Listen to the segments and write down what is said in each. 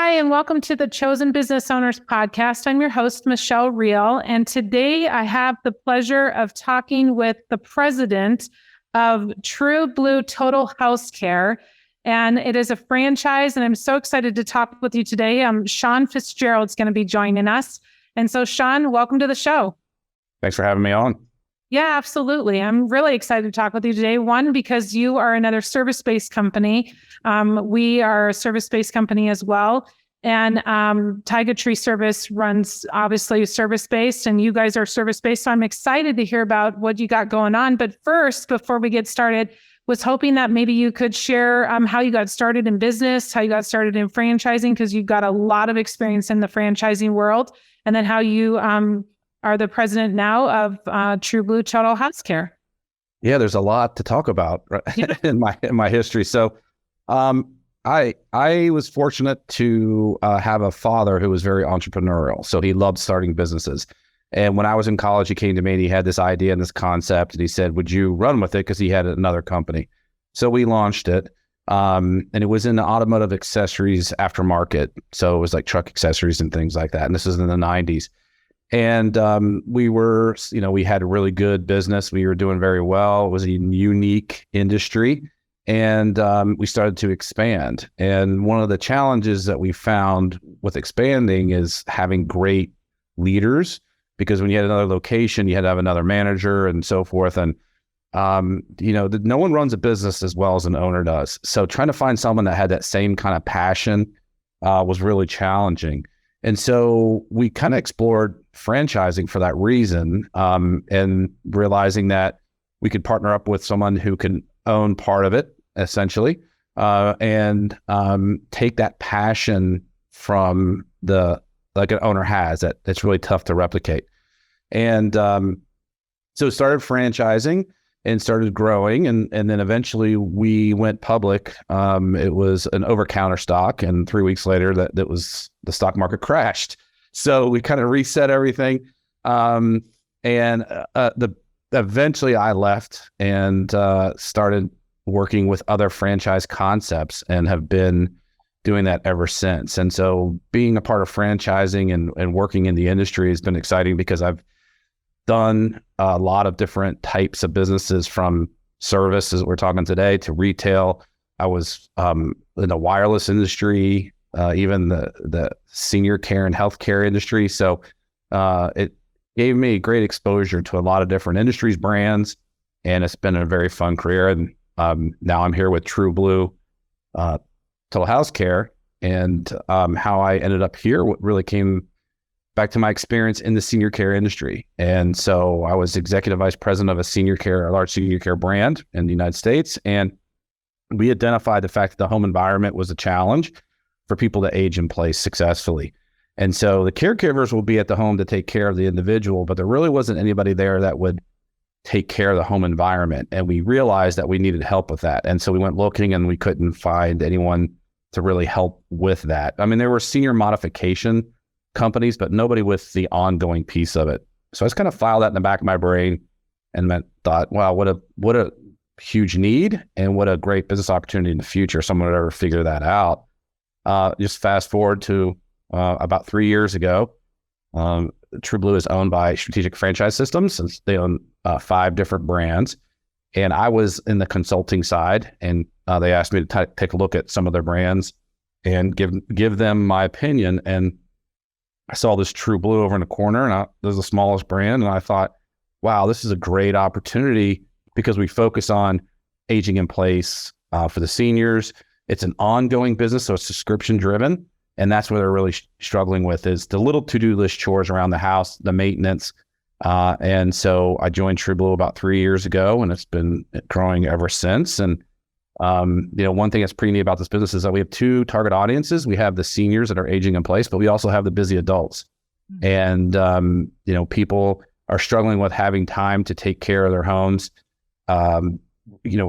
Hi, and welcome to the Chosen Business Owners Podcast. I'm your host, Michelle Reel, and today I have the pleasure of talking with the president of True Blue Total House Care, and it is a franchise, and I'm so excited to talk with you today. Sean Fitzgerald is going to be joining us, and so Sean, welcome to the show. Thanks for having me on. Yeah, absolutely. I'm really excited to talk with you today. One, because you are another service-based company. We are a service-based company as well. And Tiger Tree Service runs obviously service-based, and you guys are service-based. So I'm excited to hear about what you got going on. But first, before we get started, was hoping that maybe you could share how you got started in business, how you got started in franchising, because you've got a lot of experience in the franchising world, and then how you are the president now of True Blue Total House Care. Yeah, there's a lot to talk about in my history. So I was fortunate to have a father who was very entrepreneurial. So he loved starting businesses. And when I was in college, he came to me and he had this idea and this concept. And he said, would you run with it? Because he had another company. So we launched it. And it was in the automotive accessories aftermarket. So it was like truck accessories and things like that. And this was in the 90s. And we were, we had a really good business. We were doing very well. It was a unique industry. And we started to expand. And one of the challenges that we found with expanding is having great leaders, because when you had another location, you had to have another manager and so forth. And, no one runs a business as well as an owner does. So trying to find someone that had that same kind of passion was really challenging. And so we kind of explored franchising for that reason, and realizing that we could partner up with someone who can own part of it, essentially, and take that passion from like an owner has that's really tough to replicate. And so started franchising and started growing, and then eventually we went public. It was an over-counter stock, and 3 weeks later, the stock market crashed. So we kind of reset everything, and eventually I left and started working with other franchise concepts, and have been doing that ever since. And so being a part of franchising and working in the industry has been exciting, because I've done a lot of different types of businesses, from services we're talking today to retail. I was in the wireless industry, even the senior care and healthcare industry. So it gave me great exposure to a lot of different industries, brands, and it's been a very fun career. And now I'm here with True Blue Total House Care, and how I ended up here, what really came back to my experience in the senior care industry. And so I was executive vice president of a large senior care brand in the United States. And we identified the fact that the home environment was a challenge for people to age in place successfully. And so the caregivers will be at the home to take care of the individual, but there really wasn't anybody there that would take care of the home environment. And we realized that we needed help with that. And so we went looking, and we couldn't find anyone to really help with that. I mean, there were senior modification companies, but nobody with the ongoing piece of it. So I just kind of filed that in the back of my brain, and thought, wow, what a huge need, and what a great business opportunity in the future. Someone would ever figure that out. Just fast forward to about 3 years ago, True Blue is owned by Strategic Franchise Systems, and they own 5 different brands. And I was in the consulting side, and they asked me to take a look at some of their brands and give them my opinion. And I saw this True Blue over in the corner, and it was the smallest brand. And I thought, wow, this is a great opportunity, because we focus on aging in place for the seniors. It's an ongoing business, so it's subscription driven. And that's what they're really struggling with, is the little to-do list chores around the house, the maintenance. And so I joined True Blue about 3 years ago, and it's been growing ever since. And one thing that's pretty neat about this business is that we have 2 target audiences. We have the seniors that are aging in place, but we also have the busy adults. Mm-hmm. And, people are struggling with having time to take care of their homes,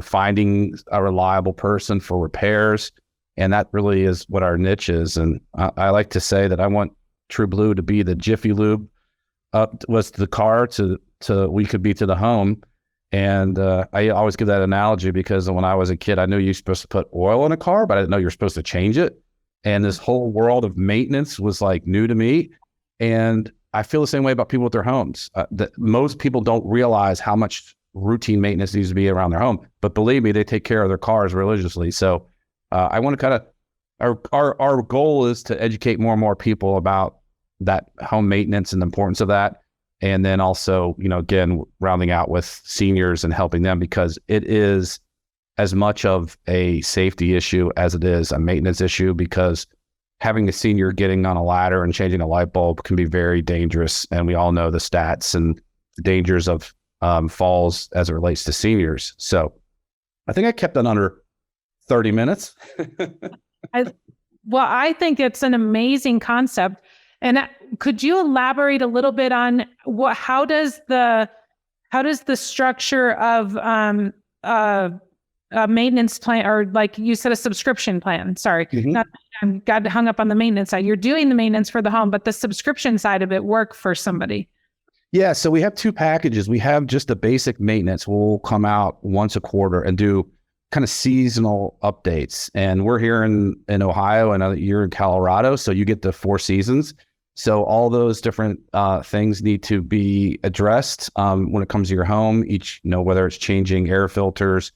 finding a reliable person for repairs. And that really is what our niche is. And I like to say that I want True Blue to be the Jiffy Lube was to the car to we could be to the home. And I always give that analogy, because when I was a kid, I knew you're supposed to put oil in a car, but I didn't know you're supposed to change it. And this whole world of maintenance was like new to me. And I feel the same way about people with their homes. That most people don't realize how much routine maintenance needs to be around their home. But believe me, they take care of their cars religiously. So I want to kind of, our goal is to educate more and more people about that home maintenance and the importance of that. And then also, again, rounding out with seniors and helping them, because it is as much of a safety issue as it is a maintenance issue, because having a senior getting on a ladder and changing a light bulb can be very dangerous. And we all know the stats and the dangers of falls as it relates to seniors. So I think I kept it under 30 minutes. I think it's an amazing concept. And could you elaborate a little bit on how does the structure of a maintenance plan, or like you said, a subscription plan? Sorry, I got hung up on the maintenance side. You're doing the maintenance for the home, but the subscription side of it work for somebody? Yeah, so we have two packages. We have just the basic maintenance. We'll come out once a quarter and do kind of seasonal updates. And we're here in Ohio, and you're in Colorado, so you get the 4 seasons. So all those different things need to be addressed when it comes to your home. Each, whether it's changing air filters,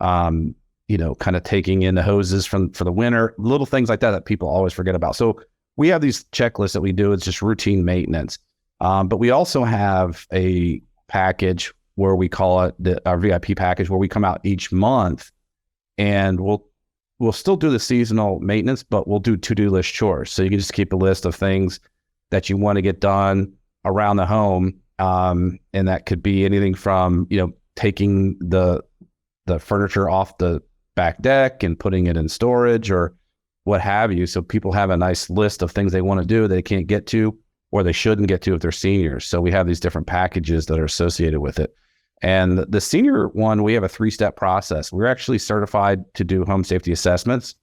kind of taking in the hoses for the winter, little things like that people always forget about. So we have these checklists that we do. It's just routine maintenance. But we also have a package where we call it our VIP package, where we come out each month, and we'll still do the seasonal maintenance, but we'll do to-do list chores. So you can just keep a list of things that you want to get done around the home. And that could be anything from, taking the furniture off the back deck and putting it in storage or what have you. So people have a nice list of things they want to do that they can't get to, or they shouldn't get to if they're seniors. So we have these different packages that are associated with it. And the senior one, we have a 3-step process. We're actually certified to do home safety assessments.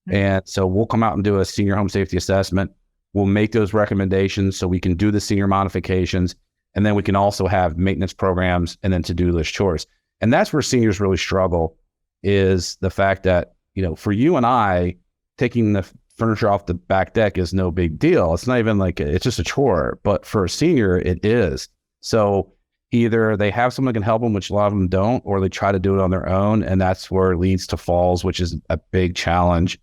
Mm-hmm. And so we'll come out and do a senior home safety assessment. We'll make those recommendations so we can do the senior modifications. And then we can also have maintenance programs and then to-do list chores. And that's where seniors really struggle, is the fact that, for you and I, taking the furniture off the back deck is no big deal. It's not even like, it's just a chore, but for a senior, it is. So either they have someone that can help them, which a lot of them don't, or they try to do it on their own. And that's where it leads to falls, which is a big challenge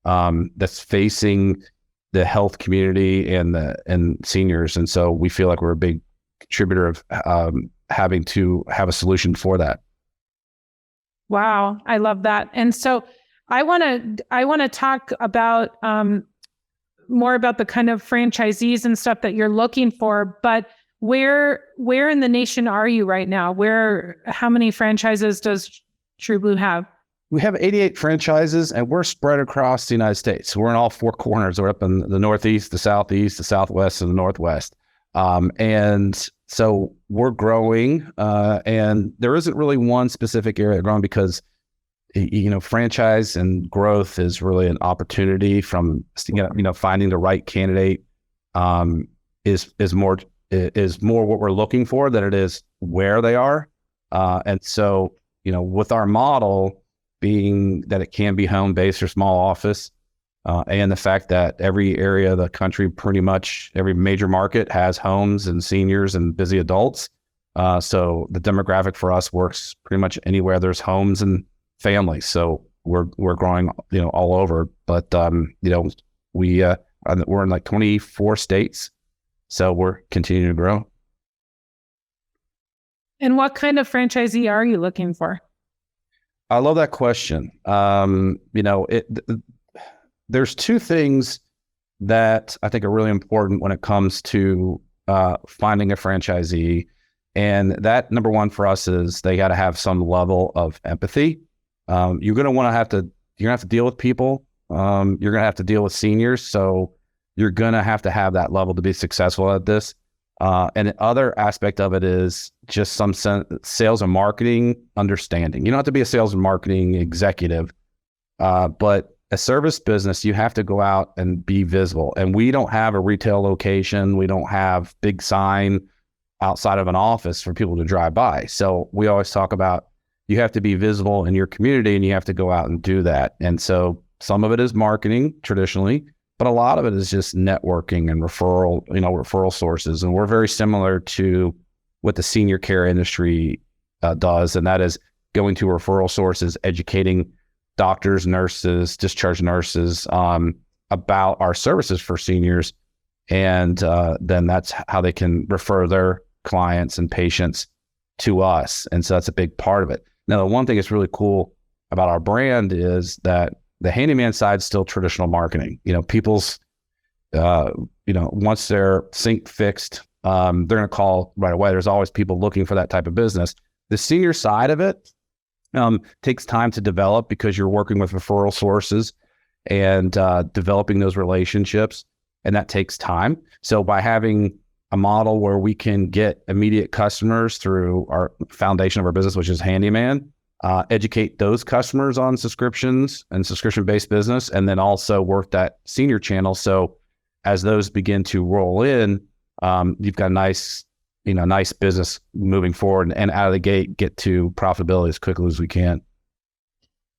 that's facing the health community and seniors. And so we feel like we're a big contributor of having to have a solution for that. Wow. I love that. And so I want to talk about more about the kind of franchisees and stuff that you're looking for, but where in the nation are you right now? How many franchises does True Blue have? We have 88 franchises, and we're spread across the United States. We're in all 4 corners. We're up in the Northeast, the Southeast, the Southwest, and the Northwest. And so we're growing, and there isn't really one specific area growing, because franchise and growth is really an opportunity from, finding the right candidate is more what we're looking for than it is where they are. And so, with our model being that it can be home-based or small office, and the fact that every area of the country, pretty much every major market, has homes and seniors and busy adults. So the demographic for us works pretty much anywhere there's homes and families. So we're growing, all over. But we're in like 24 states, so we're continuing to grow. And what kind of franchisee are you looking for? I love that question. There's 2 things that I think are really important when it comes to finding a franchisee. And that, number one for us, is they got to have some level of empathy. You're going to have to deal with people. You're going to have to deal with seniors. So you're going to have that level to be successful at this. And the other aspect of it is just some sales and marketing understanding. You don't have to be a sales and marketing executive, but a service business, you have to go out and be visible. And we don't have a retail location. We don't have big sign outside of an office for people to drive by. So we always talk about, you have to be visible in your community, and you have to go out and do that. And so some of it is marketing traditionally, but a lot of it is just networking and referral sources. And we're very similar to what the senior care industry does. And that is going to referral sources, educating doctors, nurses, discharge nurses, about our services for seniors. And then that's how they can refer their clients and patients to us. And so that's a big part of it. Now, the one thing that's really cool about our brand is that the handyman side is still traditional marketing. People's, once their sink fixed, they're going to call right away. There's always people looking for that type of business. The senior side of it takes time to develop because you're working with referral sources and developing those relationships, and that takes time. So by having a model where we can get immediate customers through our foundation of our business, which is handyman, educate those customers on subscriptions and subscription-based business, and then also work that senior channel. So as those begin to roll in, you've got a nice business moving forward, and out of the gate, get to profitability as quickly as we can.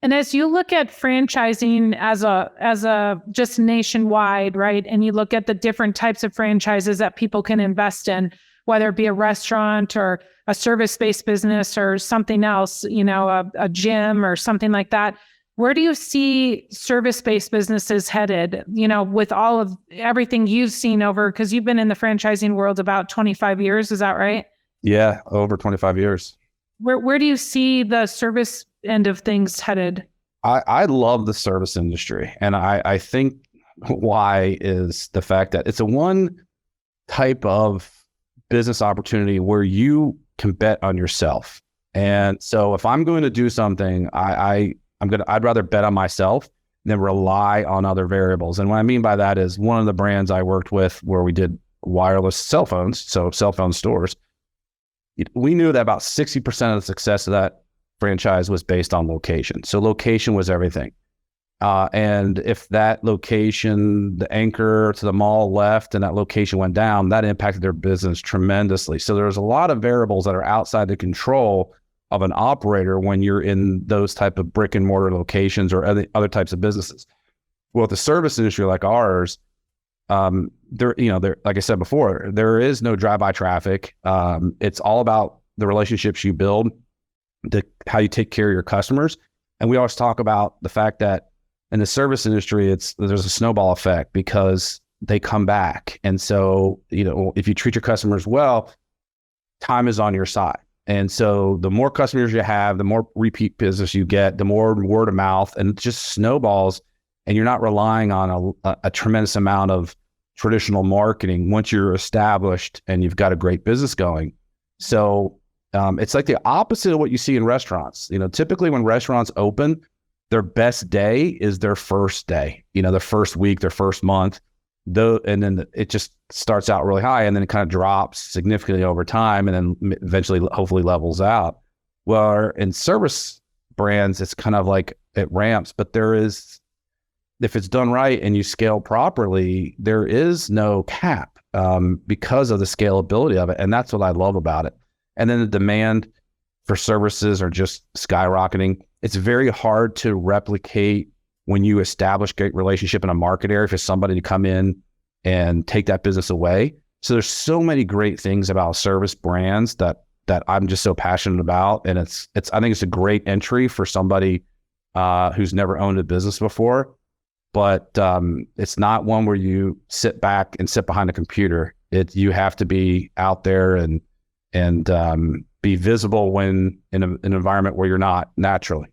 And as you look at franchising as a just nationwide, right? And you look at the different types of franchises that people can invest in, whether it be a restaurant or a service-based business or something else, a gym or something like that. Where do you see service-based businesses headed, with all of everything you've seen because you've been in the franchising world about 25 years, is that right? Yeah, over 25 years. Where do you see the service end of things headed? I love the service industry. And I think why is the fact that it's a one type of business opportunity where you can bet on yourself. And so if I'm going to do something, I'd rather bet on myself than rely on other variables. And what I mean by that is one of the brands I worked with where we did wireless cell phones, so cell phone stores, we knew that about 60% of the success of that franchise was based on location. So location was everything. And if that location, the anchor to the mall left and that location went down, that impacted their business tremendously. So there's a lot of variables that are outside the control of an operator when you're in those type of brick and mortar locations or other types of businesses. Well, the service industry like ours, there, like I said before, there is no drive-by traffic. It's all about the relationships you build, how you take care of your customers. And we always talk about the fact that in the service industry, there's a snowball effect because they come back. And so, if you treat your customers well, time is on your side. And so the more customers you have, the more repeat business you get, the more word of mouth, and it just snowballs. And you're not relying on a tremendous amount of traditional marketing once you're established and you've got a great business going. So it's like the opposite of what you see in restaurants. Typically when restaurants open, their best day is their first day, the first week, their first month, and then it just starts out really high and then it kind of drops significantly over time and then eventually hopefully levels out. Well, in service brands, it's kind of like it ramps, but if it's done right and you scale properly, there is no cap because of the scalability of it. And that's what I love about it. And then the demand for services are just skyrocketing. It's very hard to replicate when you establish great relationship in a market area for somebody to come in and take that business away. So there's so many great things about service brands that I'm just so passionate about. And I think it's a great entry for somebody who's never owned a business before. But it's not one where you sit back and sit behind a computer. You have to be out there and be visible when in an environment where you're not naturally.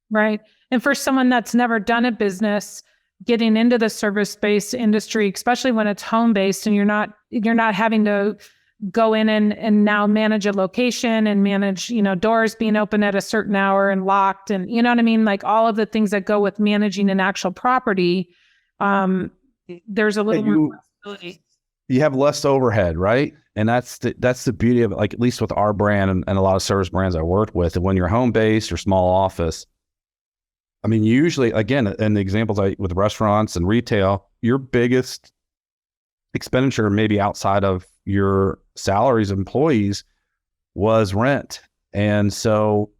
Right. And for someone that's never done a business, getting into the service-based industry, especially when it's home-based and you're not having to go in and now manage a location and manage, doors being open at a certain hour and locked and you know what I mean? Like all of the things that go with managing an actual property. There's a little more flexibility. You have less overhead, right? And that's the beauty of it. Like at least with our brand and a lot of service brands I worked with, and when you're home-based or small office, I mean, usually, again, in the examples with restaurants and retail, your biggest expenditure, maybe outside of your salaries of employees, was rent. And so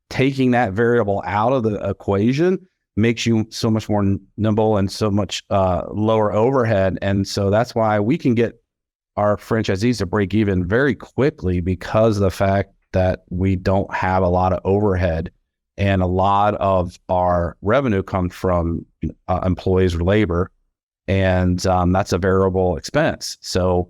taking that variable out of the equation makes you so much more nimble and so much lower overhead. And so that's why we can get our franchisees to break even very quickly, because of the fact that we don't have a lot of overhead, and a lot of our revenue comes from employees or labor, and that's a variable expense. So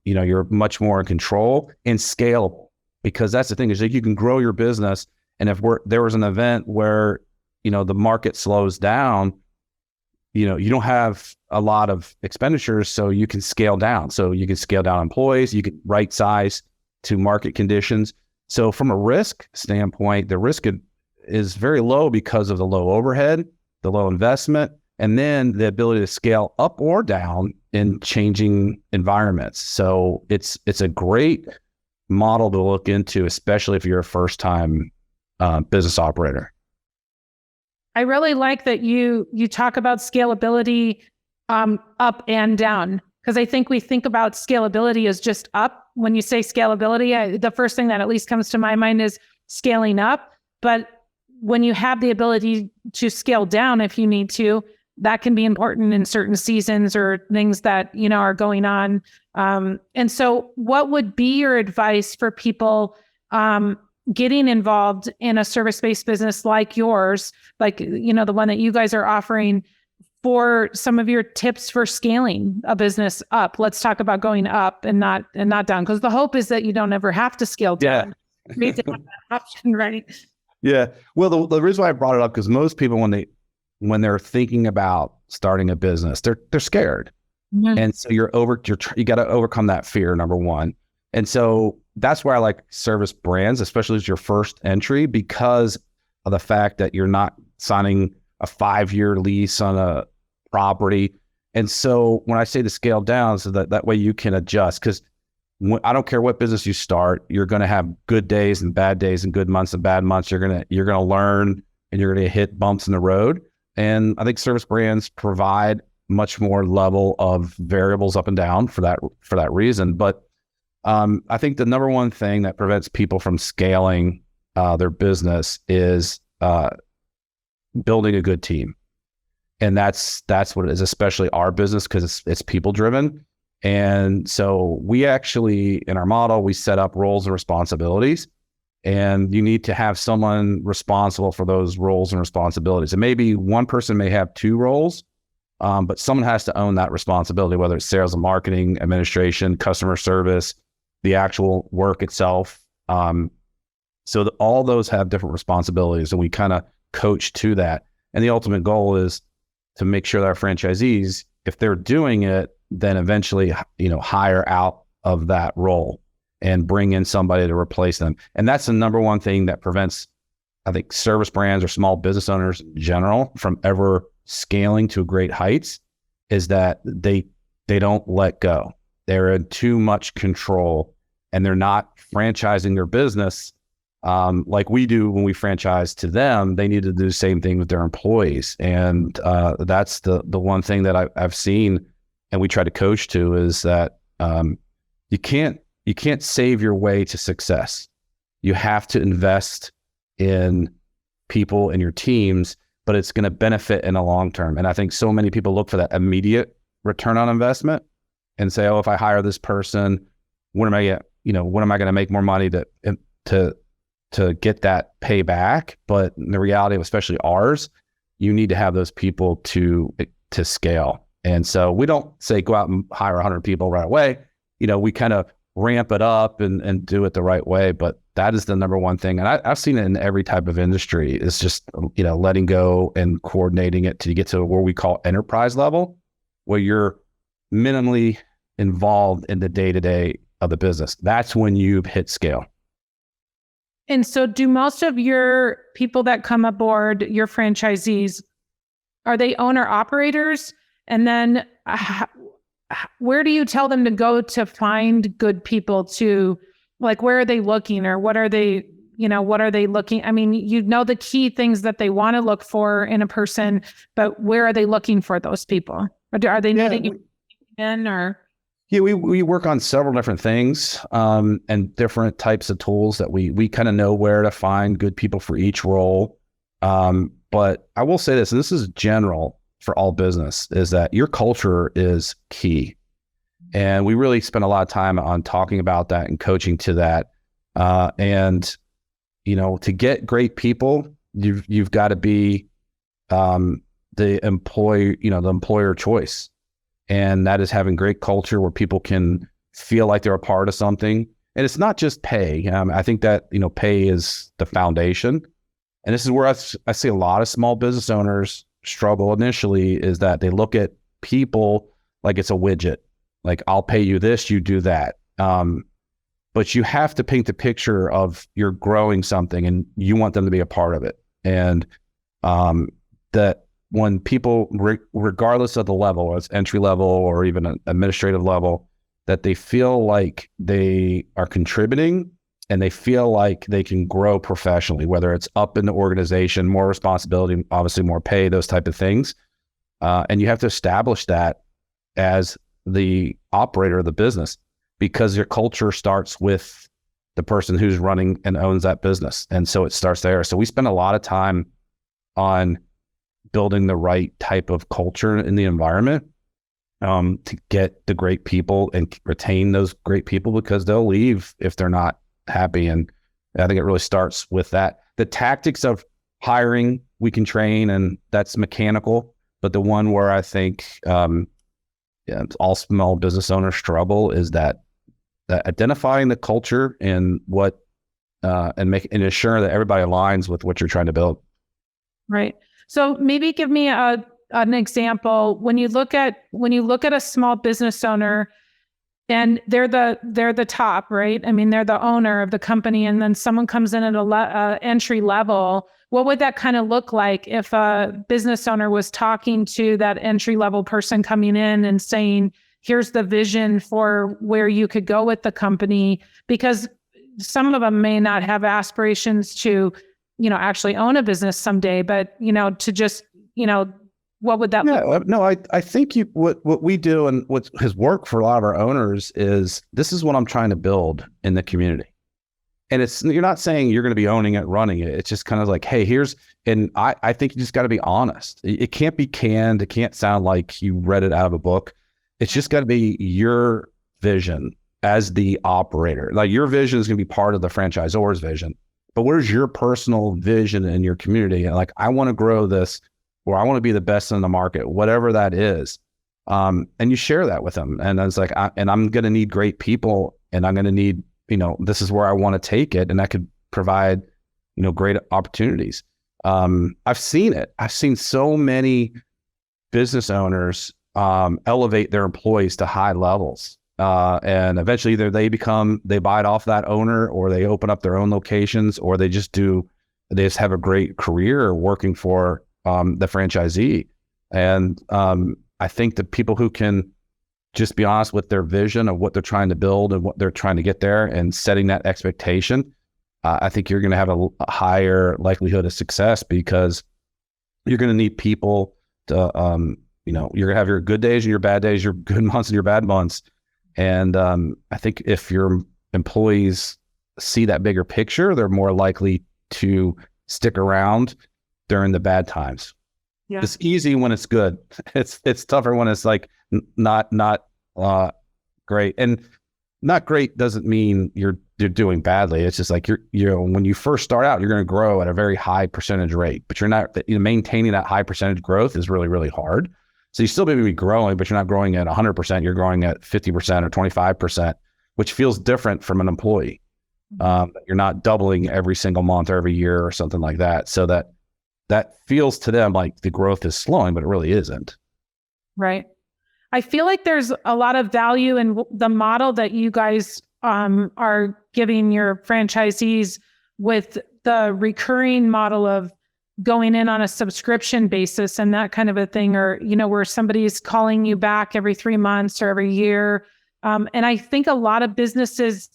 you're much more in control and scalable, because that's the thing, is that you can grow your business. And if there was an event where, the market slows down, you don't have a lot of expenditures, so you can scale down. So you can scale down employees, you can right size to market conditions. So from a risk standpoint, the risk is very low because of the low overhead, the low investment, and then the ability to scale up or down in changing environments. So it's a great model to look into, especially if you're a first-time business operator. I really like that you talk about scalability up and down, because I think we think about scalability as just up. When you say scalability, the first thing that at least comes to my mind is scaling up. But when you have the ability to scale down if you need to, that can be important in certain seasons or things that are going on. And so what would be your advice for people getting involved in a service-based business like yours, like, the one that you guys are offering, for some of your tips for scaling a business up? Let's talk about going up and not down, because the hope is that you don't ever have to scale down. Yeah. You need to have that option, right? Yeah. Well, the reason why I brought it up, because most people, when they're thinking about starting a business, they're scared. Mm-hmm. And so you got to overcome that fear, number one. And so that's why I like service brands, especially as your first entry, because of the fact that you're not signing a 5-year lease on a property. And so when I say to scale down, so that way you can adjust, because I don't care what business you start, you're going to have good days and bad days, and good months and bad months. You're going to learn, and you're going to hit bumps in the road. And I think service brands provide much more level of variables up and down for that reason. But I think the number one thing that prevents people from scaling their business is building a good team. And that's what it is, especially our business, because it's people driven. And so we actually, in our model, we set up roles and responsibilities, and you need to have someone responsible for those roles and responsibilities. And maybe one person may have 2 roles, but someone has to own that responsibility, whether it's sales and marketing, administration, customer service, the actual work itself. So all those have different responsibilities, and we kind of coach to that. And the ultimate goal is to make sure that our franchisees, if they're doing it, then eventually, hire out of that role and bring in somebody to replace them. And that's the number one thing that prevents, I think, service brands or small business owners in general from ever scaling to great heights, is that they don't let go. They're in too much control, and they're not franchising their business like we do when we franchise to them. They need to do the same thing with their employees. And that's the one thing that I've seen, and we try to coach to, is that you can't save your way to success. You have to invest in people and your teams, but it's going to benefit in the long term. And I think so many people look for that immediate return on investment and say, oh, if I hire this person, when am I going to make more money to get that payback? But in the reality of especially ours, you need to have those people to scale. And so we don't say go out and hire 100 people right away. We kind of ramp it up and do it the right way. But that is the number one thing. And I've seen it in every type of industry. It's just, letting go and coordinating it till you get to what we call enterprise level, where you're minimally involved in the day-to-day of the business. That's when you've hit scale. And so do most of your people that come aboard, your franchisees, are they owner operators? And then where do you tell them to go to find good people to, like, where are they looking, or what are they looking? I mean, the key things that they want to look for in a person, but where are they looking for those people? Are they needing you in, or? Yeah, we work on several different things and different types of tools that we kind of know where to find good people for each role. But I will say this, and this is general for all business, is that your culture is key. And we really spend a lot of time on talking about that and coaching to that. And, to get great people, you've got to be the employer choice. And that is having great culture where people can feel like they're a part of something. And it's not just pay. I think that, pay is the foundation. And this is where I see a lot of small business owners struggle initially, is that they look at people like it's a widget. Like, I'll pay you this, you do that. But you have to paint the picture of you're growing something and you want them to be a part of it. And that when people, regardless of the level, whether it's entry level or even an administrative level, that they feel like they are contributing and they feel like they can grow professionally, whether it's up in the organization, more responsibility, obviously more pay, those type of things. And you have to establish that as the operator of the business, because your culture starts with the person who's running and owns that business. And so it starts there. So we spend a lot of time on building the right type of culture in the environment to get the great people and retain those great people, because they'll leave if they're not happy. And I think it really starts with that. The tactics of hiring, we can train, and that's mechanical. But the one where I think all small business owners struggle is that identifying the culture and what and ensuring that everybody aligns with what you're trying to build. Right. So maybe give me an example. When you look at a small business owner, and they're the top, right? I mean, they're the owner of the company, and then someone comes in at a entry level. What would that kind of look like if a business owner was talking to that entry level person coming in and saying, here's the vision for where you could go with the company? Because some of them may not have aspirations to, actually own a business someday, but, to just, what would that look like? No, I think what we do and what has worked for a lot of our owners is, this is what I'm trying to build in the community. And you're not saying you're going to be owning it, running it. It's just kind of like, hey, I think you just got to be honest. It can't be canned. It can't sound like you read it out of a book. It's just got to be your vision as the operator. Like, your vision is going to be part of the franchisor's vision, but where's your personal vision in your community? And like, I want to grow this, or I want to be the best in the market, whatever that is. And you share that with them. And it's like, I'm going to need great people, and I'm going to need, this is where I want to take it. And that could provide, great opportunities. I've seen it. I've seen so many business owners elevate their employees to high levels. And eventually either they buy it off that owner, or they open up their own locations, or they just have a great career working for the franchisee. And I think the people who can just be honest with their vision of what they're trying to build and what they're trying to get there, and setting that expectation, I think you're going to have a higher likelihood of success, because you're going to need people to, you're going to have your good days and your bad days, your good months and your bad months. And I think if your employees see that bigger picture, they're more likely to stick around during the bad times. Yeah. It's easy when it's good. It's tougher when it's like not great. And not great doesn't mean you're doing badly. It's just like when you first start out, you're going to grow at a very high percentage rate, but you're not maintaining that high percentage growth is really, really hard. So you still may be growing, but you're not growing at 100%. You're growing at 50% or 25%, which feels different from an employee. You're not doubling every single month or every year or something like that. So that feels to them like the growth is slowing, but it really isn't. Right. I feel like there's a lot of value in the model that you guys are giving your franchisees, with the recurring model of going in on a subscription basis and that kind of a thing, or, where somebody's calling you back every 3 months or every year. And I think a lot of businesses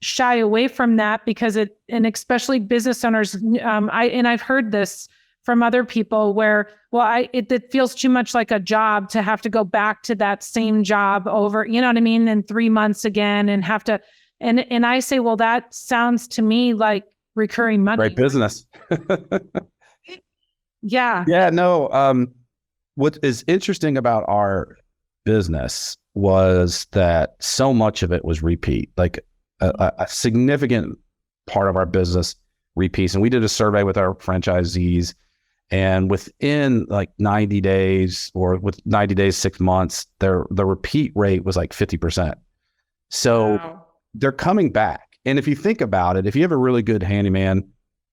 shy away from that because and especially business owners, I've heard this from other people where, it feels too much like a job to have to go back to that same job over, you know what I mean? In 3 months again, and have to, and I say, well, that sounds to me like recurring money. Right business. Yeah. Yeah, no. What is interesting about our business was that so much of it was repeat, like a significant part of our business repeats. And we did a survey with our franchisees, and within like 90 days or with 90 days, 6 months, the repeat rate was like 50%. So Wow. they're coming back. And if you think about it, if you have a really good handyman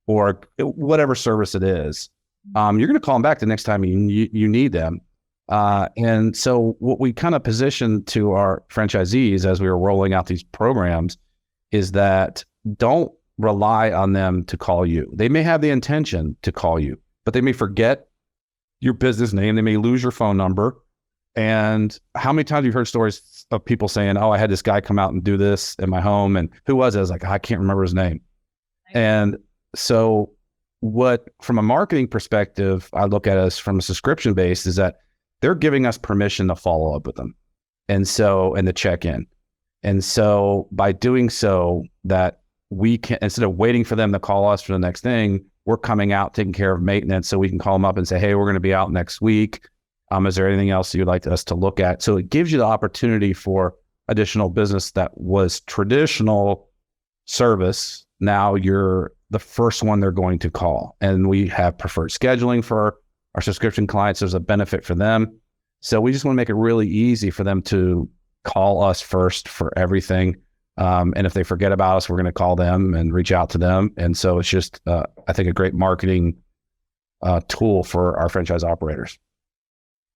or whatever service it is, you're going to call them back the next time you need them. And so what we kind of positioned to our franchisees as we were rolling out these programs is that don't rely on them to call you. They may have the intention to call you, but they may forget your business name. They may lose your phone number. And how many times have you heard stories of people saying, oh, I had this guy come out and do this in my home. And who was it? I was like, I can't remember his name. And so what, from a marketing perspective, I look at us from a subscription base is that they're giving us permission to follow up with them. And to check in. And so by doing so, that we can, instead of waiting for them to call us for the next thing, we're coming out, taking care of maintenance, so we can call them up and say, hey, we're going to be out next week. Is there anything else you'd like us to look at? So it gives you the opportunity for additional business that was traditional service. Now you're the first one they're going to call. And we have preferred scheduling for our subscription clients. There's a benefit for them. So we just want to make it really easy for them to call us first for everything. And if they forget about us, we're going to call them and reach out to them. And so it's just, I think, a great marketing tool for our franchise operators.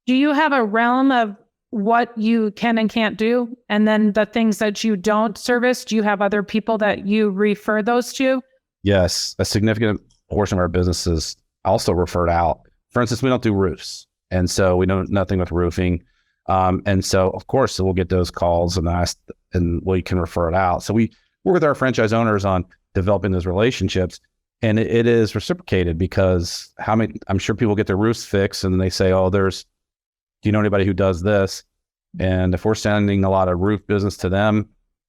Do you have a realm of what you can and can't do? And then the things that you don't service, do you have other people that you refer those to? Yes. A significant portion of our business is also referred out. For instance, we don't do roofs. And so we know nothing with roofing. And so, of course, we'll get those calls and ask, and we can refer it out. So we work with our franchise owners on developing those relationships. And it is reciprocated, because I'm sure people get their roofs fixed and they say, oh, do you know anybody who does this? And if we're sending a lot of roof business to them,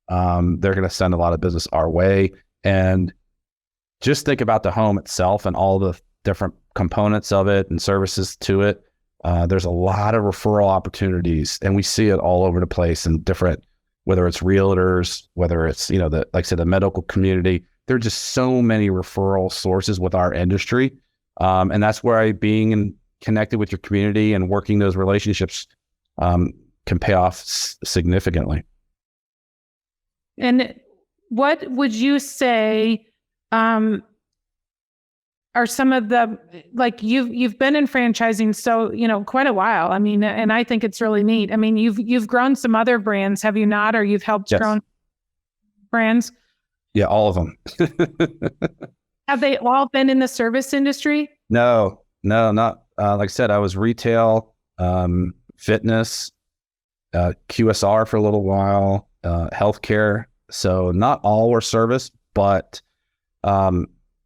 they're going to send a lot of business our way. And just think about the home itself and all the different components of it and services to it. There's a lot of referral opportunities, and we see it all over the place in different, whether it's realtors, whether it's, like I said, the medical community. There are just so many referral sources with our industry. And that's where being connected with your community and working those relationships can pay off significantly. And what would you say are some of the, like, you've been in franchising, so, quite a while. I mean, and I think it's really neat. I mean, you've grown some other brands, have you not? Or you've helped grow brands? Yeah, all of them. Have they all been in the service industry? No, not. Like I said, I was retail, fitness, QSR for a little while, healthcare. So not all were service, but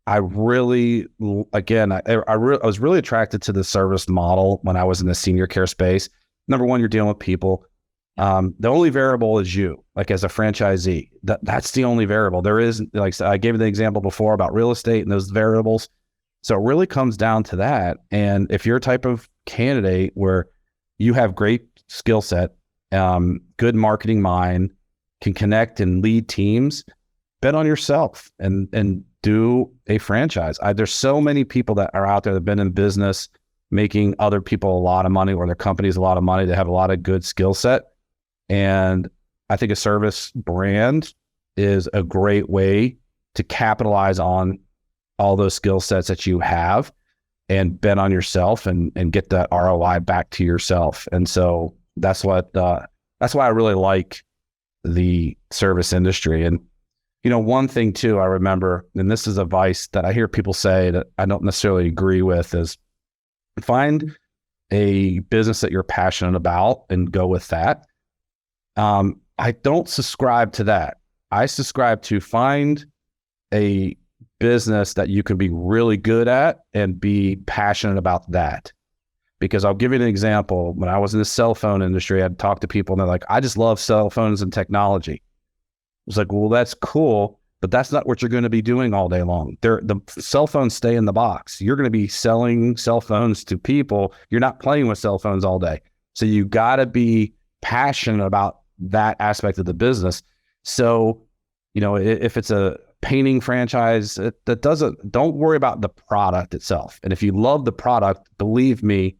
I really, again, I was really attracted to the service model when I was in the senior care space. Number one, you're dealing with people. The only variable is you, like as a franchisee. That's the oned variable. There is, like I gave you the example before about real estate and those variables. So it really comes down to that. And if you're a type of candidate where you have great skill set, good marketing mind, can connect and lead teams, bet on yourself and do a franchise. There's so many people that are out there that have been in business making other people a lot of money, or their companies a lot of money. They have a lot of good skill set. And I think a service brand is a great way to capitalize on all those skill sets that you have and bet on yourself and get that ROI back to yourself. And so that's why I really like the service industry. And, one thing too, I remember, and this is advice that I hear people say that I don't necessarily agree with, is find a business that you're passionate about and go with that. I don't subscribe to that. I subscribe to find a business that you can be really good at and be passionate about that. Because I'll give you an example. When I was in the cell phone industry, I'd talk to people and they're like, I just love cell phones and technology. I was like, well, that's cool, but that's not what you're going to be doing all day long. The cell phones stay in the box. You're going to be selling cell phones to people. You're not playing with cell phones all day. So you got to be passionate about that aspect of the business. So, if it's a painting franchise, don't worry about the product itself. And if you love the product, believe me,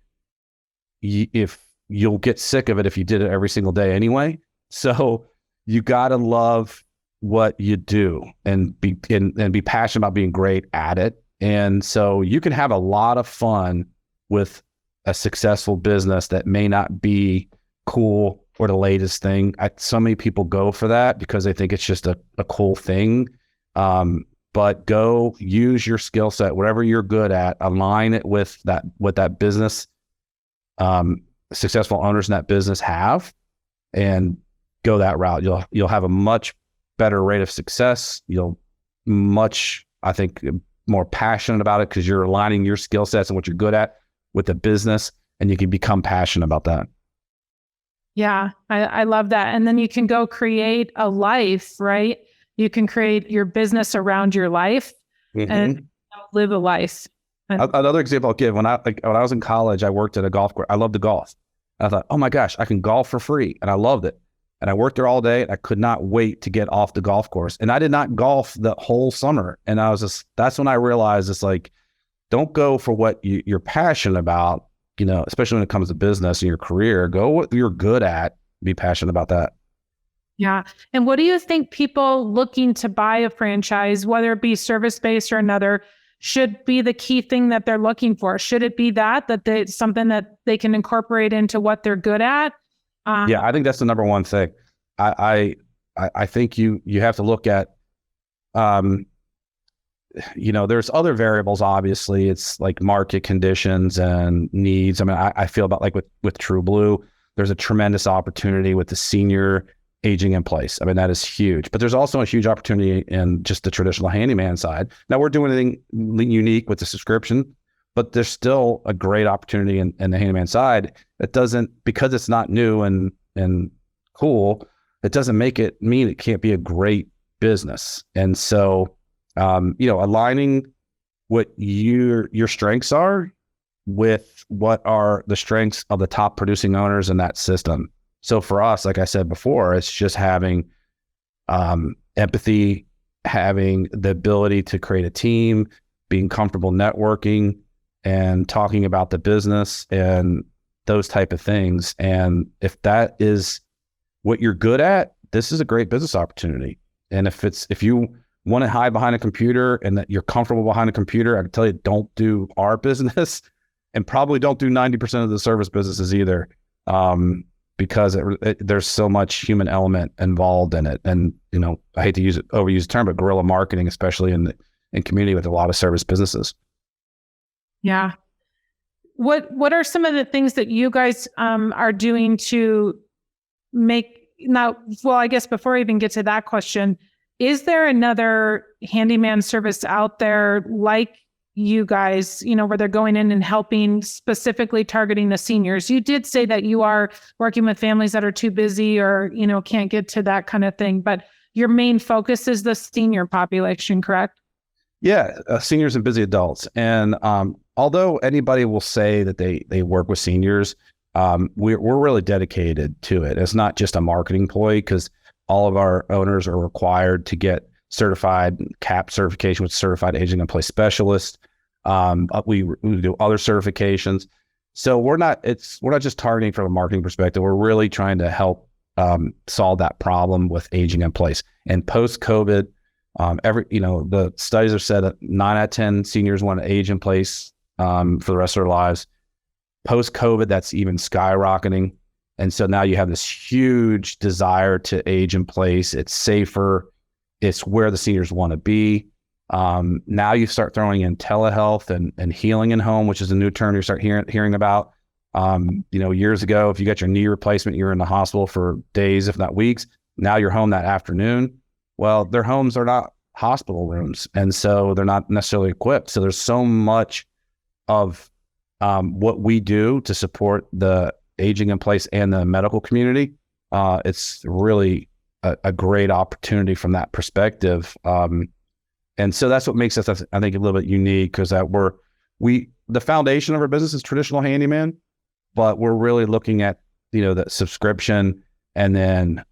if you'll get sick of it if you did it every single day anyway. So you got to love what you do and be passionate about being great at it. And so you can have a lot of fun with a successful business that may not be cool or the latest thing. So many people go for that because they think it's just a cool thing. But go use your skill set, whatever you're good at, align it with that business, successful owners in that business have, and go that route. You'll have a much better rate of success. I think, more passionate about it because you're aligning your skill sets and what you're good at with the business, and you can become passionate about that. Yeah, I love that. And then you can go create a life, right? You can create your business around your life and live a life. Another example I'll give, when I was in college, I worked at a golf course. I loved to golf. I thought, oh my gosh, I can golf for free. And I loved it. And I worked there all day. And I could not wait to get off the golf course. And I did not golf the whole summer. And that's when I realized it's like, don't go for what you're passionate about, especially when it comes to business and your career. Go what you're good at, be passionate about that. Yeah. And what do you think people looking to buy a franchise, whether it be service-based or another, should be the key thing that they're looking for? Should it be it's something that they can incorporate into what they're good at? Yeah, I think that's the number one thing. I think you have to look at, there's other variables. Obviously, it's like market conditions and needs. I mean, I feel about like with True Blue, there's a tremendous opportunity with the senior aging in place. I mean, that is huge, but there's also a huge opportunity in just the traditional handyman side. Now we're doing anything unique with the subscription, but there's still a great opportunity in the handyman side that doesn't, because it's not new and cool, it doesn't mean it can't be a great business. And so, aligning what your strengths are with what are the strengths of the top producing owners in that system. So for us, like I said before, it's just having empathy, having the ability to create a team, being comfortable networking and talking about the business and those type of things. And if that is what you're good at, this is a great business opportunity. And if you want to hide behind a computer and that you're comfortable behind a computer, I can tell you, don't do our business, and probably don't do 90% of the service businesses either. Because there's so much human element involved in it. And, I hate to overuse the term, but guerrilla marketing, especially in community with a lot of service businesses. Yeah. What are some of the things that you guys are doing to make now? Well, I guess before I even get to that question, is there another handyman service out there like you guys, where they're going in and helping, specifically targeting the seniors? You did say that you are working with families that are too busy or, can't get to that kind of thing, but your main focus is the senior population, correct? Yeah, seniors and busy adults. And although anybody will say that they work with seniors, we're really dedicated to it. It's not just a marketing ploy, because all of our owners are required to get certified CAP certification with certified aging in place specialist. We do other certifications. So we're not just targeting from a marketing perspective. We're really trying to help solve that problem with aging in place. And post-COVID, the studies have said that 9 out of 10 seniors want to age in place for the rest of their lives. Post-COVID, that's even skyrocketing. And so now you have this huge desire to age in place. It's safer. It's where the seniors want to be. Now you start throwing in telehealth and healing in home, which is a new term you start hearing about. Years ago, if you got your knee replacement, you're in the hospital for days, if not weeks. Now you're home that afternoon. Well, their homes are not hospital rooms, and so they're not necessarily equipped. So there's so much of what we do to support the aging in place and the medical community. It's really a great opportunity from that perspective. And so that's what makes us, I think, a little bit unique, because the foundation of our business is traditional handyman, but we're really looking at, the subscription, and then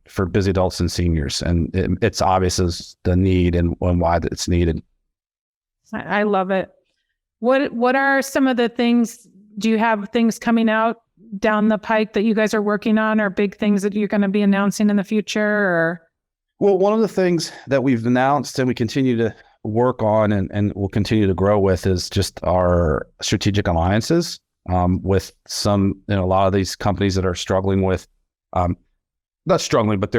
for busy adults and seniors. And it's obvious as the need and why it's needed. I love it. What are some of the things? Do you have things coming out down the pike that you guys are working on, or big things that you're going to be announcing in the future? Or Well, one of the things that we've announced and we continue to work on and will continue to grow with is just our strategic alliances with some, a lot of these companies that are struggling with, not struggling, but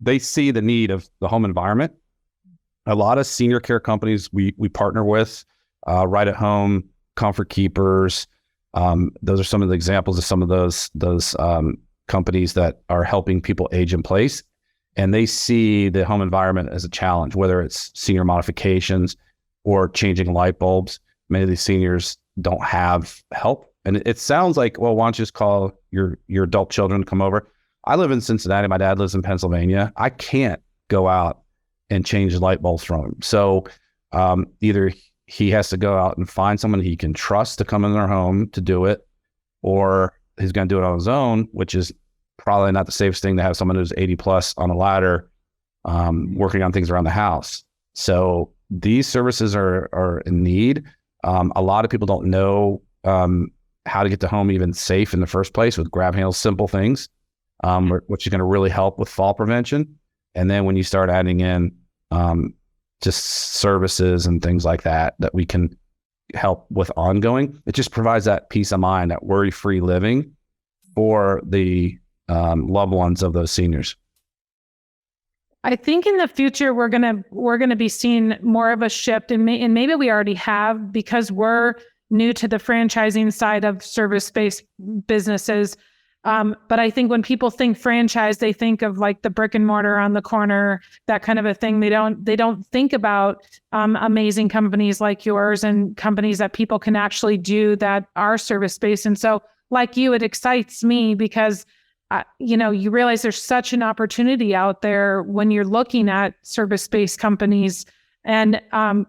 they see the need of the home environment. A lot of senior care companies we partner with, Right at Home, Comfort Keepers. Those are some of the examples of some of those companies that are helping people age in place. And they see the home environment as a challenge, whether it's senior modifications or changing light bulbs. Many of these seniors don't have help. And it sounds like, well, why don't you just call your adult children to come over? I live in Cincinnati. My dad lives in Pennsylvania. I can't go out and change the light bulbs from him. So either he has to go out and find someone he can trust to come in their home to do it, or he's going to do it on his own, which is probably not the safest thing to have someone who's 80 plus on a ladder working on things around the house. So these services are in need. A lot of people don't know how to get the home even safe in the first place with grab handles, simple things, which is going to really help with fall prevention. And then when you start adding in just services and things like that we can help with ongoing, it just provides that peace of mind, that worry-free living for the loved ones of those seniors. I think in the future we're gonna be seeing more of a shift, and maybe we already have, because we're new to the franchising side of service-based businesses. But I think when people think franchise, they think of like the brick and mortar on the corner, that kind of a thing. They don't think about amazing companies like yours and companies that people can actually do that are service-based. And so, like you, it excites me because you realize there's such an opportunity out there when you're looking at service-based companies, and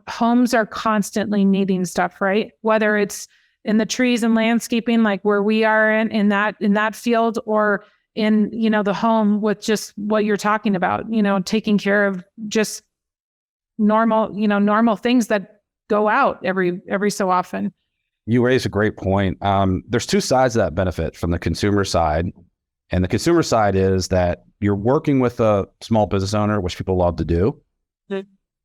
homes are constantly needing stuff, right? Whether it's in the trees and landscaping, like where we are in that field, or in, the home with just what you're talking about, taking care of just normal things that go out every so often. You raise a great point. There's two sides of that benefit from the consumer side. And the consumer side is that you're working with a small business owner, which people love to do,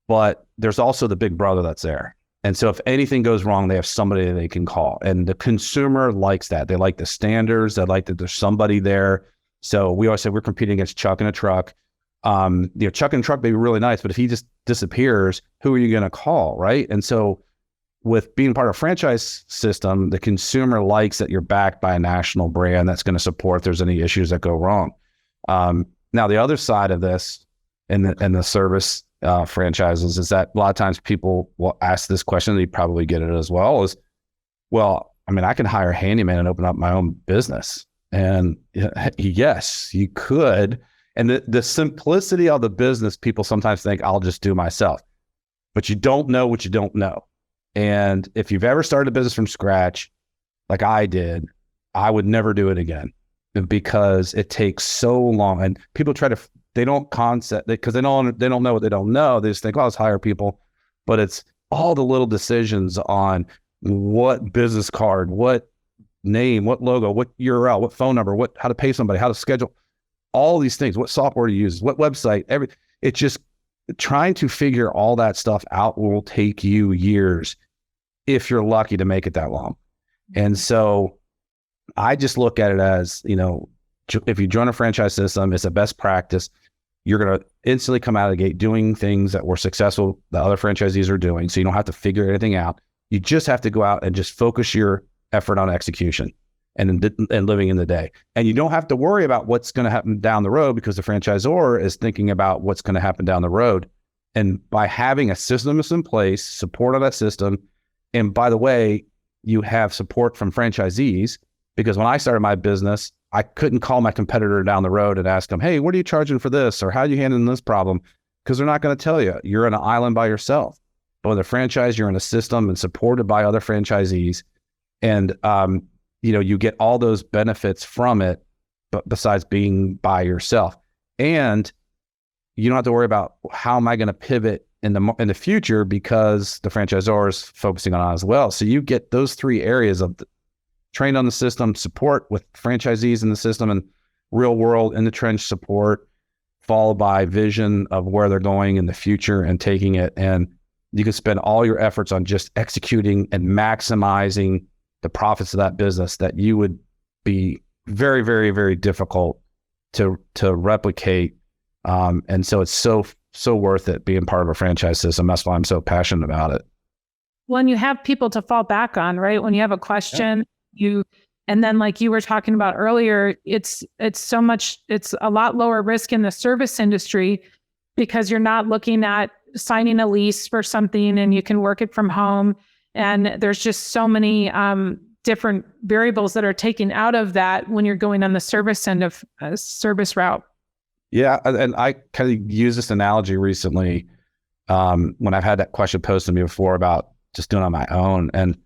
but there's also the big brother that's there. And so if anything goes wrong, they have somebody that they can call. And the consumer likes that. They like the standards. They like that there's somebody there. So we always say we're competing against Chuck in a truck. Chuck in a truck may be really nice, but if he just disappears, who are you going to call, right? And so with being part of a franchise system, the consumer likes that you're backed by a national brand that's going to support if there's any issues that go wrong. Now, the other side of this in the service franchises is that a lot of times people will ask this question, and you probably get it as well, is, well, I mean, I can hire a handyman and open up my own business. And yes, you could. And the simplicity of the business, people sometimes think I'll just do myself, but you don't know what you don't know. And if you've ever started a business from scratch, like I did, I would never do it again, because it takes so long. And people they don't concept it because they don't know what they don't know. They just think, oh, let's hire people. But it's all the little decisions on what business card, what name, what logo, what URL, what phone number, how to pay somebody, how to schedule, all these things, what software to use, what website, it's just trying to figure all that stuff out will take you years if you're lucky to make it that long. And so I just look at it as, if you join a franchise system, it's a best practice. You're going to instantly come out of the gate doing things that were successful that other franchisees are doing. So you don't have to figure anything out. You just have to go out and just focus your effort on execution and living in the day. And you don't have to worry about what's going to happen down the road, because the franchisor is thinking about what's going to happen down the road. And by having a system that's in place, support of that system. And by the way, you have support from franchisees, because when I started my business, I couldn't call my competitor down the road and ask them, hey, what are you charging for this? Or how are you handling this problem? Because they're not going to tell you. You're on an island by yourself. But with a franchise, you're in a system and supported by other franchisees. And, you get all those benefits from it, but besides being by yourself. And you don't have to worry about how am I going to pivot in the future, because the franchisor is focusing on it as well. So you get those three areas of trained on the system, support with franchisees in the system, and real world in the trench support, followed by vision of where they're going in the future and taking it. And you can spend all your efforts on just executing and maximizing the profits of that business that you would be very, very, very difficult to replicate. And so it's so worth it being part of a franchise system. That's why I'm so passionate about it. When you have people to fall back on, right? When you have a question, and then like you were talking about earlier, it's a lot lower risk in the service industry because you're not looking at signing a lease for something and you can work it from home. And there's just so many different variables that are taken out of that when you're going on the service end of a service route. Yeah. And I kind of use this analogy recently when I've had that question posed to me before about just doing it on my own. And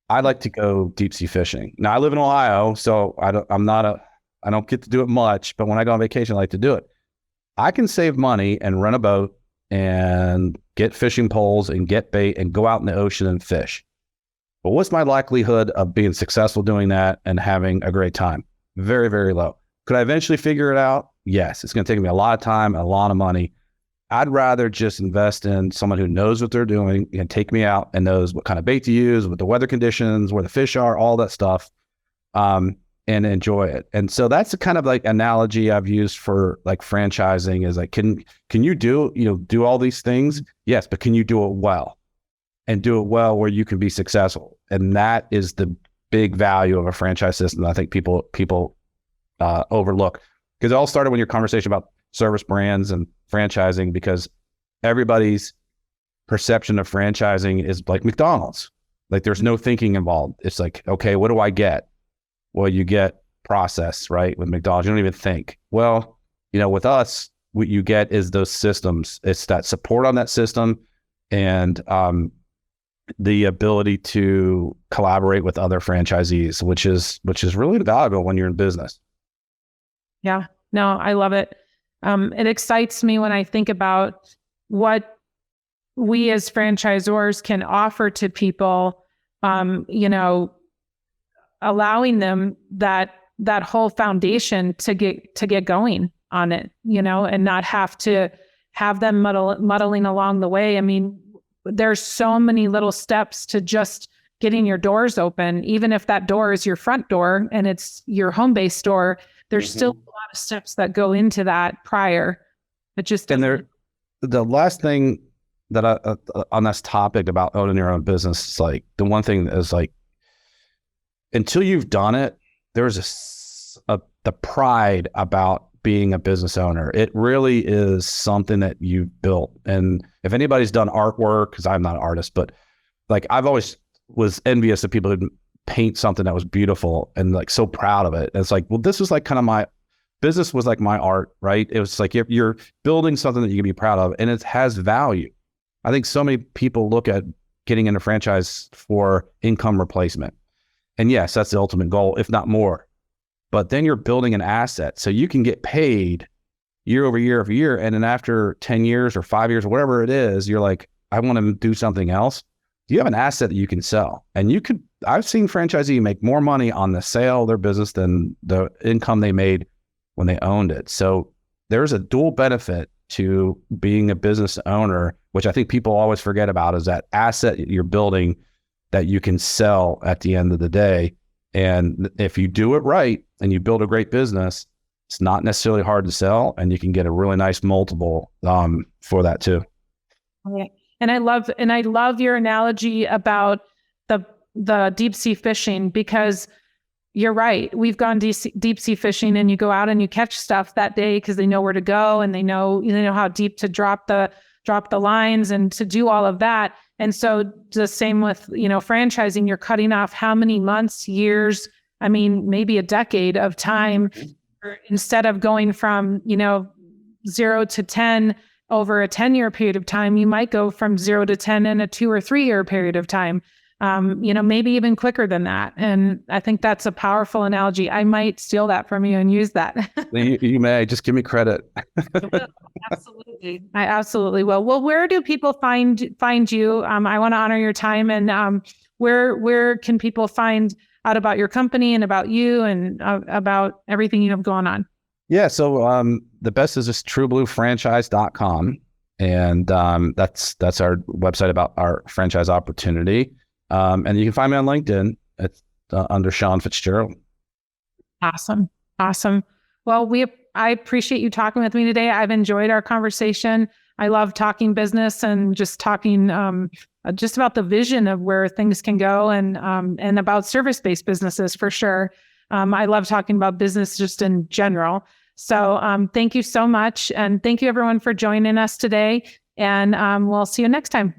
I like to go deep sea fishing. Now I live in Ohio, so I don't get to do it much, but when I go on vacation, I like to do it. I can save money and rent a boat and get fishing poles and get bait and go out in the ocean and fish. But what's my likelihood of being successful doing that and having a great time? Very, very low. Could I eventually figure it out? Yes. It's going to take me a lot of time and a lot of money. I'd rather just invest in someone who knows what they're doing and take me out and knows what kind of bait to use, what the weather conditions, where the fish are, all that stuff, and enjoy it. And so that's the kind of like analogy I've used for like franchising is like, can you do all these things? Yes, but can you do it well and do it well where you can be successful? And that is the big value of a franchise system that I think people overlook, because it all started when your conversation about service brands and franchising, because everybody's perception of franchising is like McDonald's. Like there's no thinking involved. It's like, okay, what do I get? Well, you get process, right? With McDonald's, you don't even think. Well, with us, what you get is those systems. It's that support on that system and the ability to collaborate with other franchisees, which is really valuable when you're in business. Yeah, no, I love it. It excites me when I think about what we as franchisors can offer to people, allowing them that whole foundation to get going on it, and not have to have them muddling along the way. I mean, there's so many little steps to just getting your doors open. Even if that door is your front door and it's your home-based door, there's still a lot of steps that go into that prior. It just the last thing that I, on this topic about owning your own business is like the one thing is like, until you've done it, there's the pride about being a business owner. It really is something that you've built. And if anybody's done artwork, because I'm not an artist, but like I've always was envious of people who paint something that was beautiful and like so proud of it. And it's like, well, this was like kind of my business was like my art, right? It was like you're building something that you can be proud of and it has value. I think so many people look at getting into franchise for income replacement. And yes, that's the ultimate goal, if not more. But then you're building an asset. So you can get paid year over year over year. And then after 10 years or 5 years or whatever it is, you're like, I want to do something else. You have an asset that you can sell. And I've seen franchisee make more money on the sale of their business than the income they made when they owned it. So there's a dual benefit to being a business owner, which I think people always forget about, is that asset you're building that you can sell at the end of the day. And if you do it right and you build a great business, it's not necessarily hard to sell and you can get a really nice multiple for that too. Yeah. And I love your analogy about the deep sea fishing, because you're right. We've gone deep sea fishing and you go out and you catch stuff that day because they know where to go and they know how deep to drop the lines and to do all of that. And so the same with, franchising, you're cutting off how many months, years, I mean, maybe a decade of time, instead of going from, 0 to 10 over a 10-year period of time, you might go from 0 to 10 in a 2 or 3 year period of time. Maybe even quicker than that. And I think that's a powerful analogy. I might steal that from you and use that. You may just give me credit. Absolutely. I absolutely will. Well, where do people find you? I want to honor your time, and where can people find out about your company and about you and about everything you have going on? Yeah. So the best is just truebluefranchise.com. And that's our website about our franchise opportunity. And you can find me on LinkedIn under Sean Fitzgerald. Awesome. Well, I appreciate you talking with me today. I've enjoyed our conversation. I love talking business and just talking just about the vision of where things can go, and about service-based businesses for sure. I love talking about business just in general. So thank you so much. And thank you everyone for joining us today. And we'll see you next time.